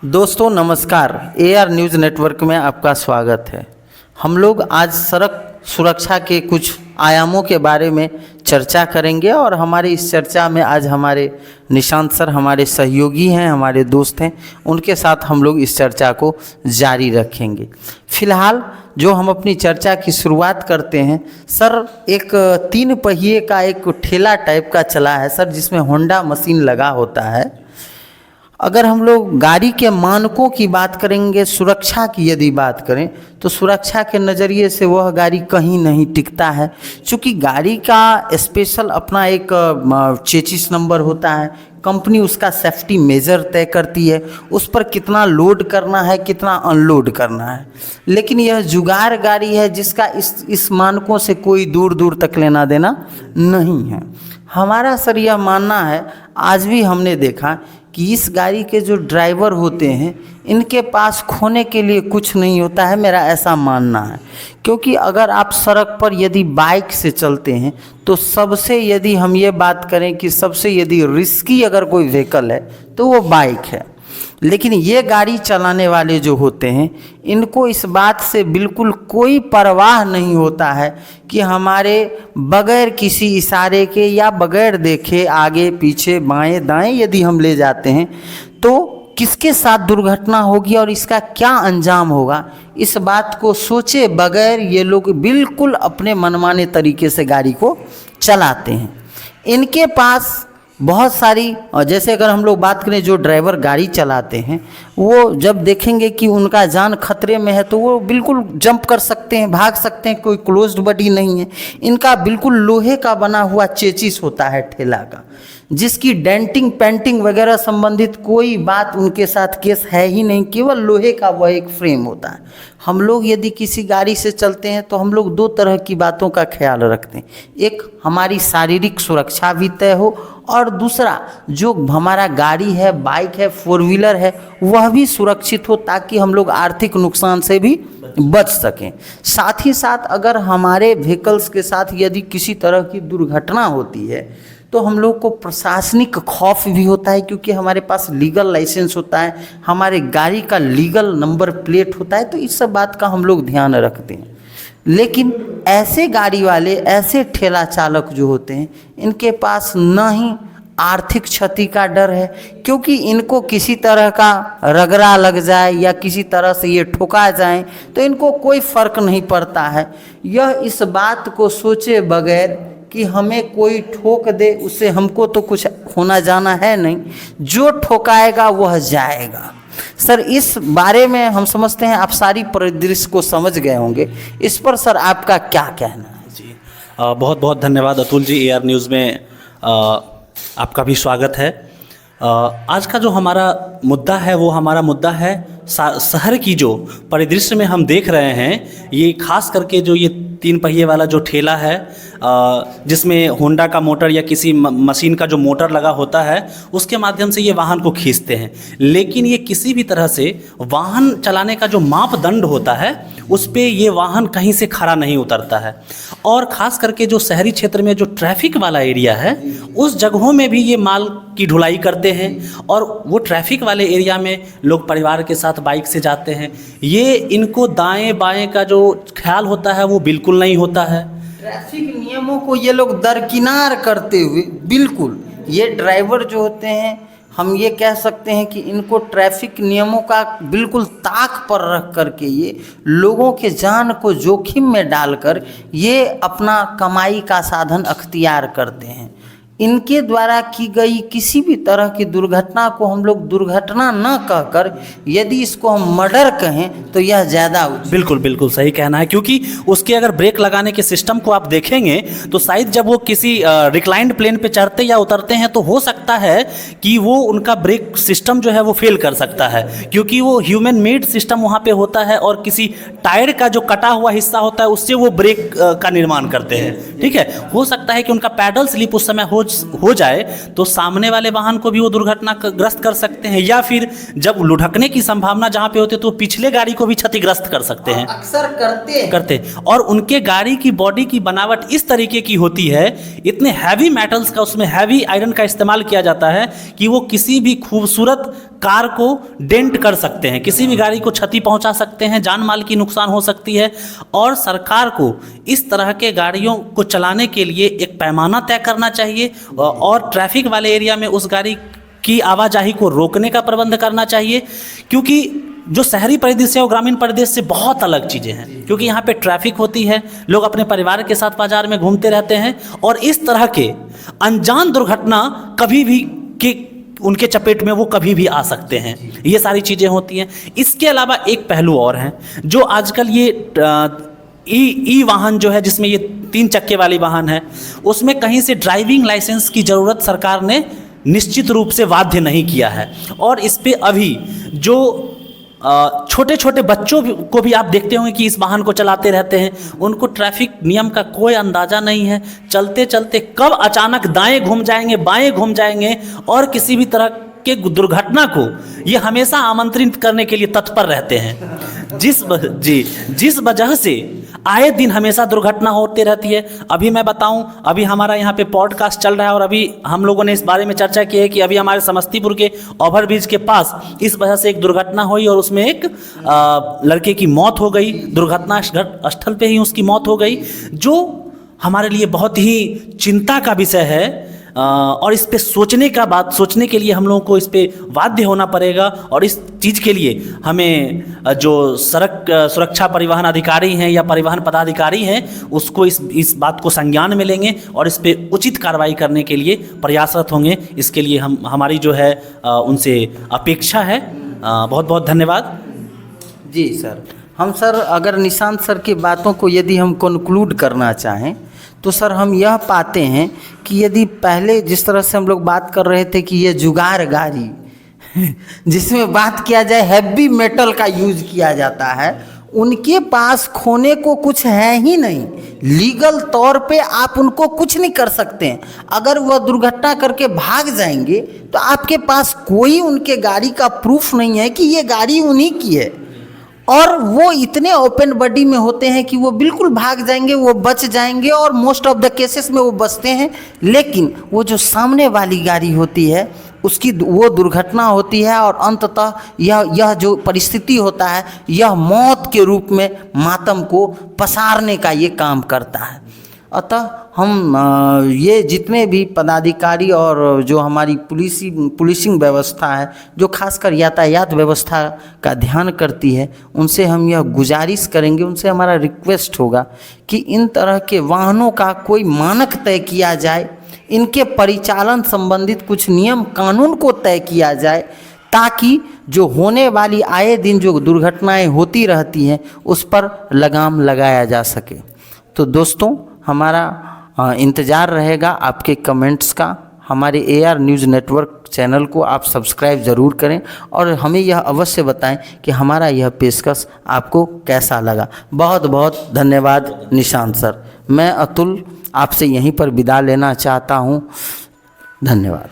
दोस्तों नमस्कार। AR news network में आपका स्वागत है। हम लोग आज सड़क सुरक्षा के कुछ आयामों के बारे में चर्चा करेंगे और हमारी इस चर्चा में आज हमारे निशांत सर हमारे सहयोगी हैं, हमारे दोस्त हैं, उनके साथ हम लोग इस चर्चा को जारी रखेंगे। फिलहाल जो हम अपनी चर्चा की शुरुआत करते हैं सर, एक 3 पहिए का एक ठेला टाइप का चला है सर, जिसमें होंडा मशीन लगा होता है। अगर हम लोग गाड़ी के मानकों की बात करेंगे, सुरक्षा की यदि बात करें तो सुरक्षा के नज़रिए से वह गाड़ी कहीं नहीं टिकता है, क्योंकि गाड़ी का स्पेशल अपना एक चेसिस नंबर होता है। कंपनी उसका सेफ्टी मेजर तय करती है, उस पर कितना लोड करना है, कितना अनलोड करना है। लेकिन यह जुगाड़ गाड़ी है जिसका इस मानकों से कोई दूर दूर तक लेना देना नहीं है। हमारा सर यह मानना है, आज भी हमने देखा कि इस गाड़ी के जो ड्राइवर होते हैं इनके पास खोने के लिए कुछ नहीं होता है, मेरा ऐसा मानना है। क्योंकि अगर आप सड़क पर यदि बाइक से चलते हैं तो सबसे यदि हम ये बात करें कि सबसे यदि रिस्की अगर कोई व्हीकल है तो वो बाइक है। लेकिन ये गाड़ी चलाने वाले जो होते हैं इनको इस बात से बिल्कुल कोई परवाह नहीं होता है कि हमारे बगैर किसी इशारे के या बगैर देखे आगे पीछे बाएं दाएं यदि हम ले जाते हैं तो किसके साथ दुर्घटना होगी और इसका क्या अंजाम होगा, इस बात को सोचे बगैर ये लोग बिल्कुल अपने मनमाने तरीके से गाड़ी को चलाते हैं। इनके पास बहुत सारी, और जैसे अगर हम लोग बात करें जो ड्राइवर गाड़ी चलाते हैं वो जब देखेंगे कि उनका जान खतरे में है तो वो बिल्कुल जंप कर सकते हैं, भाग सकते हैं, कोई क्लोज्ड बॉडी नहीं है। इनका बिल्कुल लोहे का बना हुआ चेसिस होता है ठेला का, जिसकी डेंटिंग पेंटिंग वगैरह संबंधित कोई बात उनके साथ केस है ही नहीं, केवल लोहे का वह एक फ्रेम होता है। हम लोग यदि किसी गाड़ी से चलते हैं तो हम लोग 2 तरह की बातों का ख्याल रखते हैं, एक हमारी शारीरिक सुरक्षा भी तय हो और दूसरा जो हमारा गाड़ी है, बाइक है, 4 व्हीलर है, वह भी सुरक्षित हो ताकि हम लोग आर्थिक नुकसान से भी बच सकें। साथ ही साथ अगर हमारे व्हीकल्स के साथ यदि किसी तरह की दुर्घटना होती है तो हम लोग को प्रशासनिक खौफ भी होता है, क्योंकि हमारे पास लीगल लाइसेंस होता है, हमारे गाड़ी का लीगल नंबर प्लेट होता है, तो इस सब बात का हम लोग ध्यान रखते हैं। लेकिन ऐसे गाड़ी वाले, ऐसे ठेला चालक जो होते हैं इनके पास न ही आर्थिक क्षति का डर है, क्योंकि इनको किसी तरह का रगड़ा लग जाए या किसी तरह से ये ठोका जाए तो इनको कोई फर्क नहीं पड़ता है। यह इस बात को सोचे बगैर कि हमें कोई ठोक दे उससे हमको तो कुछ होना जाना है नहीं, जो ठोकाएगा वह जाएगा। सर इस बारे में हम समझते हैं आप सारी परिदृश्य को समझ गए होंगे, इस पर सर आपका क्या कहना है? जी बहुत बहुत धन्यवाद अतुल जी। एआर न्यूज़ में आपका भी स्वागत है। आज का जो हमारा मुद्दा है वो हमारा मुद्दा है शहर की जो परिदृश्य में हम देख रहे हैं, ये खास करके जो ये 3 पहिए वाला जो ठेला है जिसमें होंडा का मोटर या किसी मशीन का जो मोटर लगा होता है उसके माध्यम से ये वाहन को खींचते हैं। लेकिन ये किसी भी तरह से वाहन चलाने का जो मापदंड होता है उस पे ये वाहन कहीं से खरा नहीं उतरता है। और ख़ास करके जो शहरी क्षेत्र में जो ट्रैफिक वाला एरिया है उस जगहों में भी ये माल की ढुलाई करते हैं, और वो ट्रैफिक वाले एरिया में लोग परिवार के साथ बाइक से जाते हैं। ये इनको दाएं बाएं का जो ख्याल होता है वो बिल्कुल नहीं होता है। ट्रैफिक नियमों को ये लोग दरकिनार करते हुए बिल्कुल, ये ड्राइवर जो होते हैं हम ये कह सकते हैं कि इनको ट्रैफिक नियमों का बिल्कुल ताक पर रख करके ये लोगों के जान को जोखिम में डालकर ये अपना कमाई का साधन अख्तियार करते हैं। इनके द्वारा की गई किसी भी तरह की दुर्घटना को हम लोग दुर्घटना न कहकर यदि इसको हम मर्डर कहें तो यह ज़्यादा बिल्कुल बिल्कुल सही कहना है, क्योंकि उसके अगर ब्रेक लगाने के सिस्टम को आप देखेंगे तो शायद जब वो किसी रिक्लाइंड प्लेन पे चढ़ते या उतरते हैं तो हो सकता है कि वो उनका ब्रेक सिस्टम जो है वो फेल कर सकता है, क्योंकि वो ह्यूमन मेड सिस्टम वहाँ पे होता है और किसी टायर का जो कटा हुआ हिस्सा होता है उससे वो ब्रेक का निर्माण करते हैं। ठीक है, हो सकता है कि उनका पैडल स्लिप उस समय हो हो जाए तो सामने वाले वाहन को भी वो दुर्घटनाग्रस्त कर सकते हैं, या फिर जब लुढ़कने की संभावना जहाँ पे होती है तो पिछले गाड़ी को भी क्षतिग्रस्त कर सकते हैं। अक्सर करते और उनके गाड़ी की बॉडी की बनावट इस तरीके की होती है, इतने हैवी मेटल्स का, उसमें हैवी आयरन का इस्तेमाल किया जाता है कि वो किसी भी खूबसूरत कार को डेंट कर सकते हैं, किसी भी गाड़ी को क्षति पहुंचा सकते हैं, जान माल की नुकसान हो सकती है। और सरकार को इस तरह के गाड़ियों को चलाने के लिए एक पैमाना तय करना चाहिए और ट्रैफिक वाले एरिया में उस गाड़ी की आवाजाही को रोकने का प्रबंध करना चाहिए, क्योंकि जो शहरी परिदृश्य और ग्रामीण परिदृश्य से बहुत अलग चीज़ें हैं। क्योंकि यहाँ पे ट्रैफिक होती है, लोग अपने परिवार के साथ बाजार में घूमते रहते हैं और इस तरह के अनजान दुर्घटना कभी भी उनके चपेट में वो कभी भी आ सकते हैं। ये सारी चीज़ें होती हैं। इसके अलावा एक पहलू और है, जो आजकल ये ई वाहन जो है, जिसमें ये 3 चक्के वाली वाहन है, उसमें कहीं से ड्राइविंग लाइसेंस की ज़रूरत सरकार ने निश्चित रूप से बाध्य नहीं किया है। और इस पे अभी जो छोटे छोटे बच्चों को भी आप देखते होंगे कि इस वाहन को चलाते रहते हैं, उनको ट्रैफिक नियम का कोई अंदाज़ा नहीं है। चलते चलते कब अचानक दाएं घूम जाएंगे, बाएं घूम जाएंगे और किसी भी तरह के दुर्घटना को ये हमेशा आमंत्रित करने के लिए तत्पर रहते हैं, जिस वजह से आए दिन हमेशा दुर्घटना होती रहती है। अभी मैं बताऊं, अभी हमारा यहाँ पे पॉडकास्ट चल रहा है और अभी हम लोगों ने इस बारे में चर्चा की है कि अभी हमारे समस्तीपुर के ओवरब्रिज के पास इस वजह से एक दुर्घटना हुई और उसमें एक लड़के की मौत हो गई। दुर्घटना स्थल पे ही उसकी मौत हो गई, जो हमारे लिए बहुत ही चिंता का विषय है। और इस पे सोचने के लिए हम लोगों को इस पे बाध्य होना पड़ेगा। और इस चीज़ के लिए हमें जो सड़क सुरक्षा परिवहन अधिकारी हैं या परिवहन पदाधिकारी हैं, उसको इस बात को संज्ञान में लेंगे और इस पे उचित कार्रवाई करने के लिए प्रयासरत होंगे। इसके लिए हमारी जो है उनसे अपेक्षा है। बहुत बहुत धन्यवाद। जी सर, हम सर अगर निशांत सर की बातों को यदि हम कंक्लूड करना चाहें तो सर हम यह पाते हैं कि यदि पहले जिस तरह से हम लोग बात कर रहे थे कि ये जुगाड़ गाड़ी जिसमें बात किया जाए हैवी मेटल का यूज किया जाता है, उनके पास खोने को कुछ है ही नहीं। लीगल तौर पे आप उनको कुछ नहीं कर सकते हैं। अगर वह दुर्घटना करके भाग जाएंगे तो आपके पास कोई उनके गाड़ी का प्रूफ नहीं है कि ये गाड़ी उन्हीं की है। और वो इतने ओपन बॉडी में होते हैं कि वो बिल्कुल भाग जाएंगे, वो बच जाएंगे और मोस्ट ऑफ द केसेस में वो बचते हैं। लेकिन वो जो सामने वाली गाड़ी होती है उसकी वो दुर्घटना होती है और अंततः यह जो परिस्थिति होता है, यह मौत के रूप में मातम को पसारने का ये काम करता है। अतः हम ये जितने भी पदाधिकारी और जो हमारी पुलिसिंग व्यवस्था है, जो खासकर यातायात व्यवस्था का ध्यान करती है, उनसे हम यह गुजारिश करेंगे, उनसे हमारा रिक्वेस्ट होगा कि इन तरह के वाहनों का कोई मानक तय किया जाए, इनके परिचालन संबंधित कुछ नियम कानून को तय किया जाए, ताकि जो होने वाली आए दिन जो दुर्घटनाएं होती रहती हैं उस पर लगाम लगाया जा सके। तो दोस्तों, हमारा इंतज़ार रहेगा आपके कमेंट्स का। हमारे AR न्यूज़ नेटवर्क चैनल को आप सब्सक्राइब ज़रूर करें और हमें यह अवश्य बताएं कि हमारा यह पेशकश आपको कैसा लगा। बहुत बहुत धन्यवाद निशांत सर। मैं अतुल आपसे यहीं पर विदा लेना चाहता हूँ। धन्यवाद।